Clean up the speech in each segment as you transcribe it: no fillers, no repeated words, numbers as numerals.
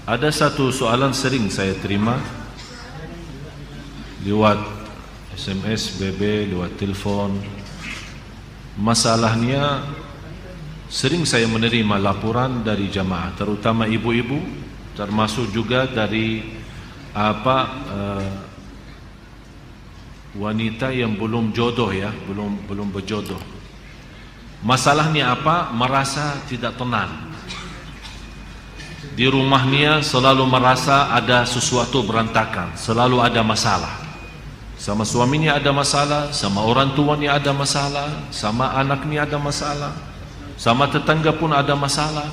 Ada satu soalan sering saya terima lewat SMS, BB, lewat telepon. Masalahnya sering saya menerima laporan dari jamaah, terutama ibu-ibu, termasuk juga dari wanita yang belum jodoh ya, belum berjodoh. Masalahnya apa? Merasa tidak tenang. Di rumahnya selalu merasa ada sesuatu berantakan, selalu ada masalah. Sama suaminya ada masalah, sama orang tuanya ada masalah, sama anaknya ada masalah, sama tetangga pun ada masalah.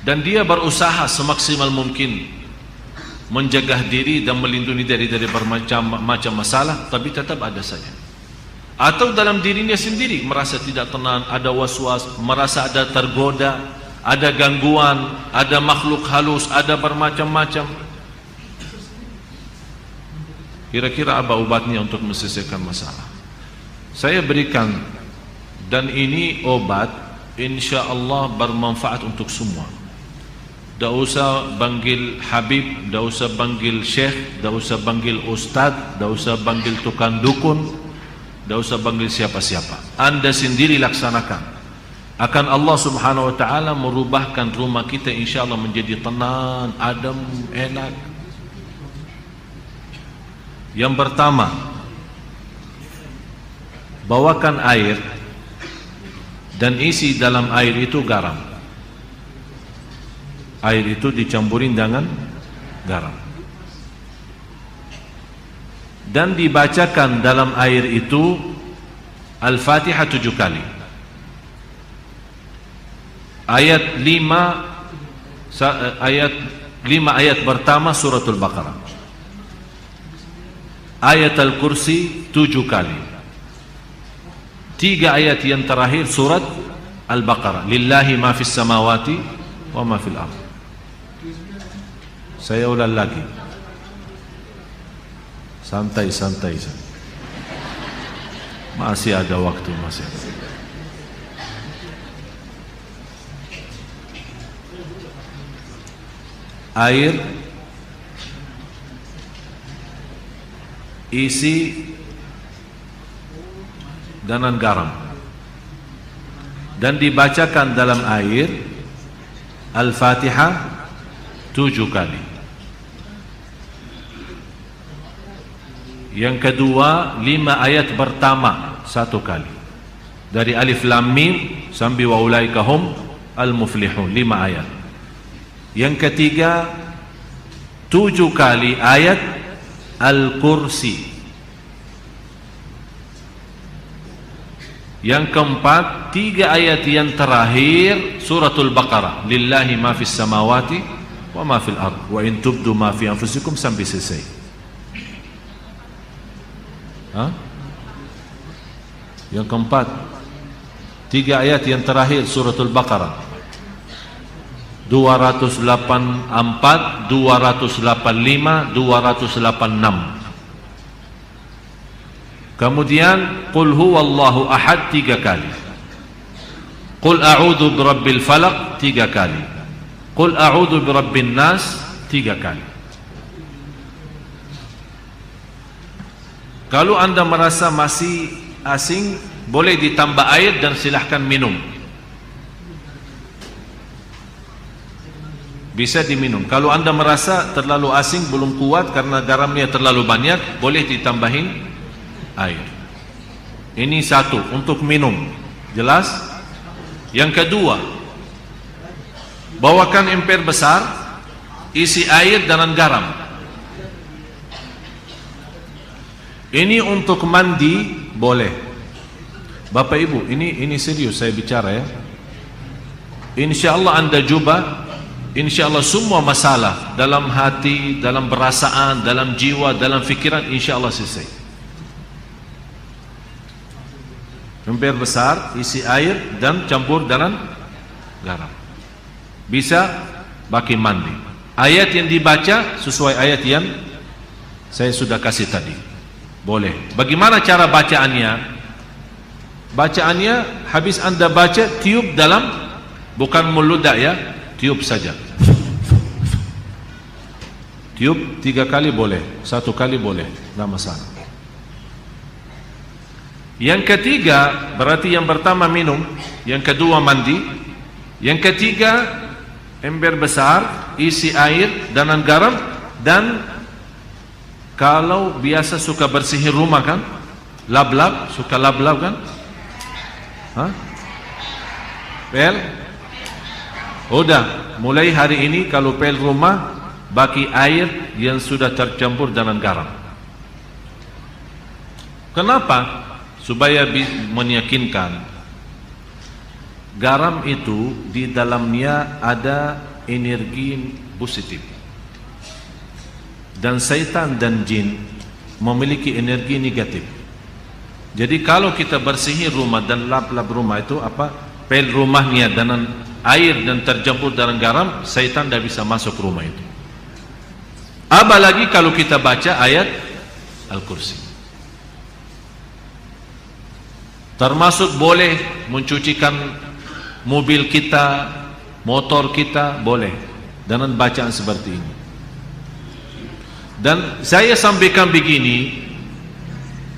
Dan dia berusaha semaksimal mungkin menjaga diri dan melindungi diri dari bermacam masalah, tapi tetap ada saja. Atau dalam dirinya sendiri merasa tidak tenang, ada was-was, merasa ada tergoda, ada gangguan, ada makhluk halus, ada bermacam-macam. Kira-kira apa obatnya untuk menyelesaikan masalah? Saya berikan, dan ini obat insya-Allah bermanfaat untuk semua. Tak usah panggil Habib, tak usah panggil Syekh, tak usah panggil Ustaz, tak usah panggil tukang dukun, tak usah panggil siapa-siapa. Anda sendiri laksanakan. Akan Allah subhanahu wa ta'ala merubahkan rumah kita insyaAllah menjadi tenang, adem, enak. Yang pertama, bawakan air dan isi dalam air itu garam. Air itu dicampurin dengan garam, dan dibacakan dalam air itu Al-Fatihah 7 kali. Ayat 5 ayat pertama suratul Baqarah. Ayat Al-Kursi 7 kali. 3 ayat yang terakhir surat Al-Baqarah. Lillahi ma fis samawati wa ma fil ardh. Saya ulang lagi. Santai-santai. Masih ada waktu, masih ada. Air, isi dengan garam, dan dibacakan dalam air Al-Fatihah 7 kali. Yang kedua, 5 ayat pertama 1 kali, dari Alif Lam Mim sampai wa ulaika hum al-muflihun, 5 ayat. Yang ketiga, 7 kali ayat Al-Kursi. Yang keempat, 3 ayat yang terakhir suratul Baqarah. Lillahi ma fis samawati wa ma fil ardh wa in tubdu ma fi anfusikum sampai selesai. Yang keempat, 3 ayat yang terakhir suratul Baqarah. 284, 285, 286. Kemudian Qul huwallahu ahad 3 kali. Qul a'udzu birabbil falaq 3 kali. Qul a'udzu birabbin nas 3 kali. Kalau Anda merasa masih asing, boleh ditambah air dan silahkan minum. Bisa diminum. Kalau Anda merasa terlalu asing, belum kuat karena garamnya terlalu banyak, boleh ditambahin air. Ini satu, untuk minum. Jelas? Yang kedua, bawakan emper besar, isi air dengan garam. Ini untuk mandi boleh. Bapak Ibu, ini serius saya bicara ya. InsyaAllah Anda coba, InsyaAllah semua masalah dalam hati, dalam perasaan, dalam jiwa, dalam fikiran, InsyaAllah selesai. Emper besar, isi air dan campur dengan garam. Bisa pakai mandi. Ayat yang dibaca sesuai ayat yang saya sudah kasih tadi. Boleh. Bagaimana cara bacaannya? Bacaannya habis Anda baca, tiup dalam, bukan meludah ya, tiup saja. Tiup 3 kali boleh, 1 kali boleh, tidak masalah. Yang ketiga, berarti yang pertama minum, yang kedua mandi, yang ketiga ember besar, isi air dan garam, dan kalau biasa suka bersihin rumah kan, lap-lap, suka lap-lap kan? Hah? Pel? Udah, mulai hari ini kalau pel rumah, baki air yang sudah tercampur dengan garam. Kenapa? Supaya meyakinkan garam itu di dalamnya ada energi positif, dan syaitan dan jin memiliki energi negatif. Jadi kalau kita bersihin rumah dan lap-lap rumah itu pel rumahnya dengan air dan tercampur dengan garam, syaitan tidak bisa masuk rumah itu. Apalagi kalau kita baca ayat Al-Kursi. Termasuk boleh mencucikan mobil kita, motor kita, boleh dengan bacaan seperti ini. Dan saya sampaikan begini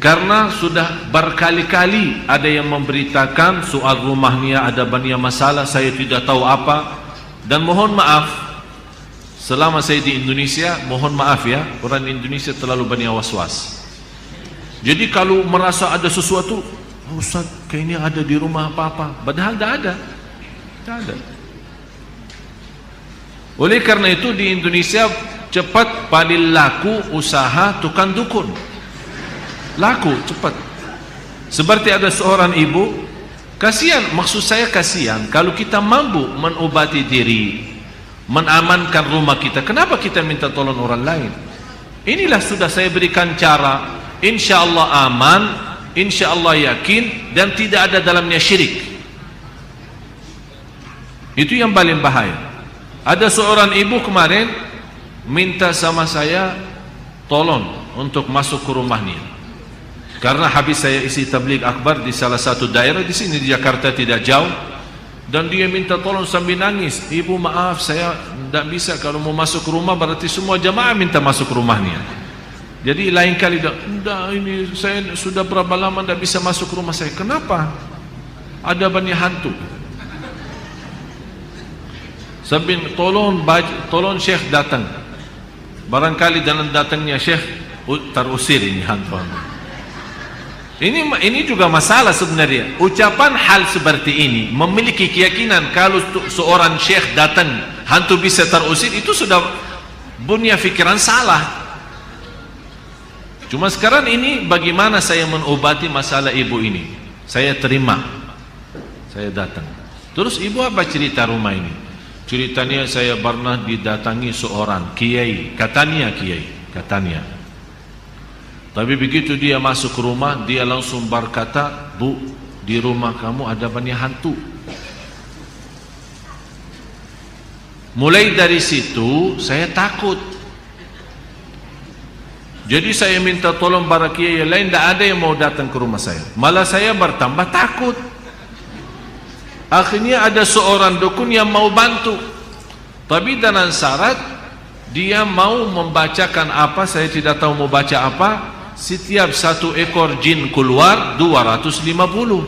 karena sudah berkali-kali ada yang memberitakan soal rumahnya ada banyak masalah, saya tidak tahu apa. Dan mohon maaf, selama saya di Indonesia, mohon maaf ya, orang Indonesia terlalu banyak was-was. Jadi kalau merasa ada sesuatu, oh, Ustaz, kayaknya ada di rumah apa-apa, padahal tidak ada. Tidak ada. Oleh karena itu di Indonesia cepat paling laku usaha tukang dukun. Laku cepat. Seperti ada seorang ibu, kasihan, maksud saya kasihan kalau kita mampu mengobati diri, menamankan rumah kita, kenapa kita minta tolong orang lain? Inilah sudah saya berikan cara, insyaallah aman, insyaallah yakin, dan tidak ada dalamnya syirik. Itu yang paling bahaya. Ada seorang ibu kemarin minta sama saya tolong untuk masuk ke rumahnya, karena habis saya isi tabligh akbar di salah satu daerah di sini di Jakarta tidak jauh, dan dia minta tolong sambil nangis, ibu maaf saya tidak bisa, kalau mau masuk rumah berarti semua jamaah minta masuk rumahnya. Jadi lain kali tidak, ini saya sudah berapa lama tidak bisa masuk rumah saya. Kenapa? Ada banyak hantu. Sambil tolong Syekh datang, barangkali dengan datangnya Syekh terusir ini hantu. Ini juga masalah sebenarnya. Ucapan hal seperti ini memiliki keyakinan kalau seorang syekh datang hantu bisa terusir, itu sudah punya fikiran salah. Cuma sekarang ini bagaimana saya mengobati masalah ibu ini? Saya terima, saya datang. Terus ibu apa cerita rumah ini? Ceritanya saya pernah didatangi seorang kiai, katanya kiai, katanya. Tapi begitu dia masuk ke rumah, dia langsung berkata, Bu, di rumah kamu ada banyak hantu. Mulai dari situ saya takut. Jadi saya minta tolong para kiai lain, tidak ada yang mau datang ke rumah saya. Malah saya bertambah takut. Akhirnya ada seorang dukun yang mau bantu, tapi dengan syarat dia mau membacakan apa, saya tidak tahu mau baca apa. Setiap 1 ekor jin keluar 250.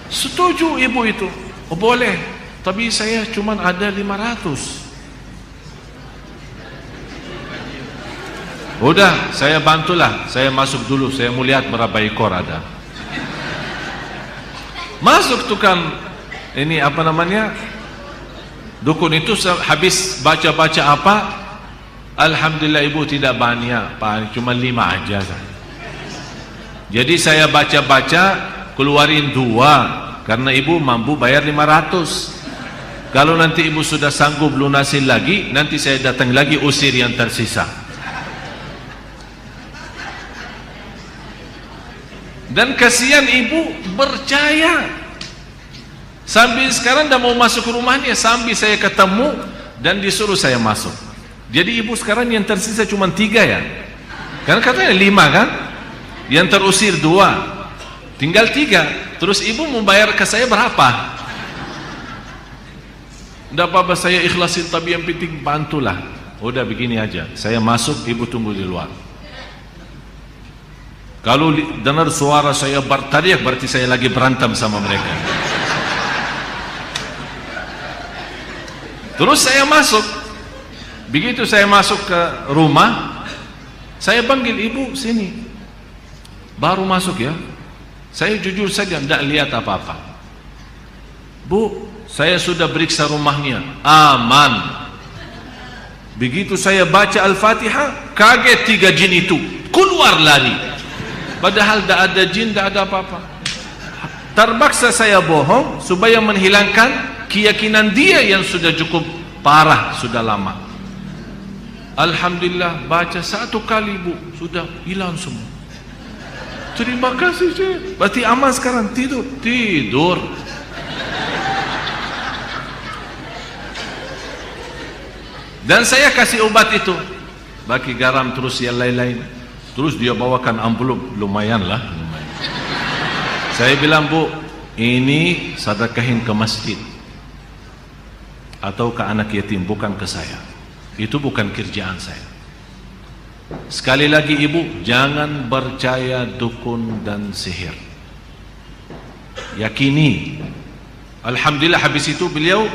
Setuju ibu itu, oh boleh, tapi saya cuma ada 500. Udah, saya bantulah, saya masuk dulu, saya mau lihat berapa ekor ada. Masuk tukang ini apa namanya, dukun itu, habis baca-baca apa, alhamdulillah ibu tidak banyak, cuma 5 aja. Jadi saya baca-baca keluarin 2, karena ibu mampu bayar 500. Kalau nanti ibu sudah sanggup lunasin lagi, nanti saya datang lagi usir yang tersisa. Dan kasihan ibu percaya. Sambil sekarang dah mau masuk ke rumahnya, sambil saya ketemu dan disuruh saya masuk. Jadi ibu sekarang yang tersisa cuma 3 ya. Karena katanya 5 kan, yang terusir 2, tinggal 3. Terus ibu membayar ke saya berapa? Tidak apa-apa, saya ikhlasin, tapi yang penting bantulah. Udah begini aja, saya masuk, ibu tunggu di luar. Kalau dengar suara saya berteriak, berarti saya lagi berantem sama mereka. Terus saya masuk. Begitu saya masuk ke rumah, saya panggil ibu sini. Baru masuk ya. Saya jujur saja tidak lihat apa-apa. Bu, saya sudah periksa rumahnya, aman. Begitu saya baca Al-Fatihah, kaget 3 jin itu keluar lari. Padahal tidak ada jin, tidak ada apa-apa. Terpaksa saya bohong supaya menghilangkan keyakinan dia yang sudah cukup parah, sudah lama. Alhamdulillah, baca 1 kali bu, sudah hilang semua. Terima kasih Syekh. Berarti aman sekarang, tidur. Dan saya kasih obat itu, bagi garam terus yang lain-lain. Terus dia bawakan amplop, lumayan lah. Saya bilang, bu, ini sedekahin ke masjid atau ke anak yatim, bukan ke saya. Itu bukan kerjaan saya. Sekali lagi ibu, jangan percaya dukun dan sihir. Yakini. Alhamdulillah, habis itu beliau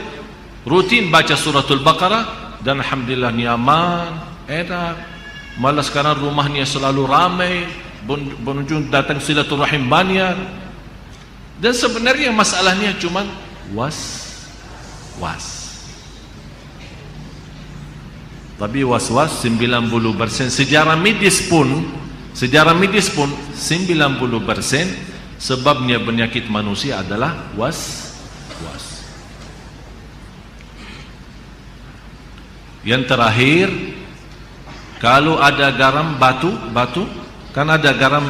rutin baca suratul Baqarah. Dan alhamdulillah nyaman, enak. Malah sekarang rumahnya selalu ramai, pengunjung datang silaturahim banyak. Dan sebenarnya masalahnya cuma was-was. Tapi was-was 90%. Sejarah medis pun 90% sebabnya penyakit manusia adalah was-was. Yang terakhir, kalau ada garam batu, kan ada garam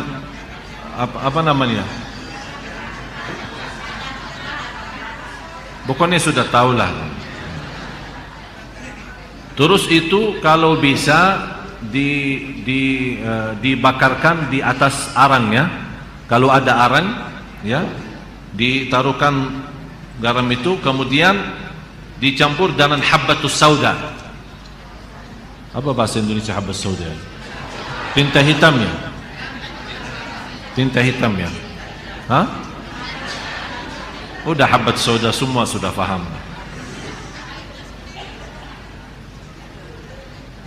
apa namanya? Pokoknya sudah tahulah. Terus itu kalau bisa dibakarkan di atas arang ya. Kalau ada arang ya, ditaruhkan garam itu, kemudian dicampur dengan habbatus sauda. Apa bahasa Indonesia habbat sauda? Tinta hitam ya? Tinta hitam ya? Hah? Udah habbat sauda semua sudah faham.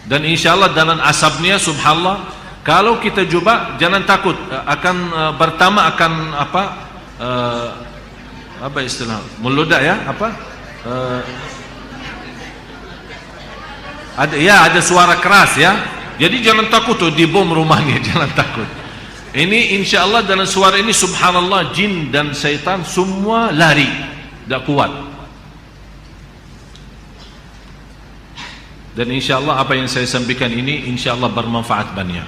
Dan insyaAllah dengan asapnya, subhanallah, kalau kita coba jangan takut, akan pertama akan apa istilah? Meludak ya? Ada suara keras ya. Jadi jangan takut tuh di bom rumahnya, jangan takut. Ini insyaallah dengan suara ini subhanallah, jin dan syaitan semua lari, tidak kuat. Dan insyaallah apa yang saya sampaikan ini insyaallah bermanfaat banyak.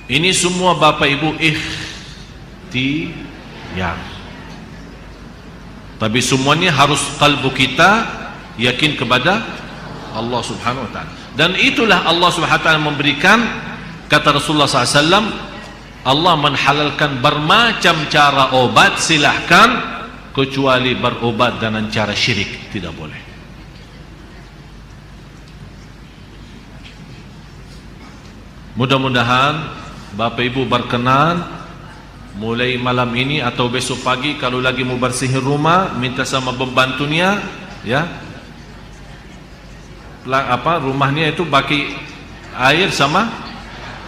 Ini semua Bapak Ibu ikhtiar. Tapi semuanya harus kalbu kita yakin kepada Allah subhanahu wa ta'ala. Dan itulah Allah subhanahu wa ta'ala memberikan, kata Rasulullah SAW, Allah menghalalkan bermacam cara obat, silahkan, kecuali berobat dengan cara syirik, tidak boleh. Mudah-mudahan Bapak Ibu berkenan mulai malam ini atau besok pagi kalau lagi mau bersihin rumah, minta sama pembantunya ya, rumahnya itu bagi air sama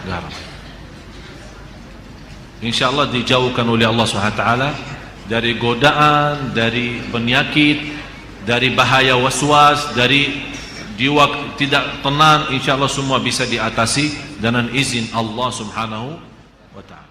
garam. InsyaAllah dijauhkan oleh Allah SWT dari godaan, dari penyakit, dari bahaya waswas, dari jiwa tidak tenang. InsyaAllah semua bisa diatasi dengan izin Allah Subhanahu wa ta'ala.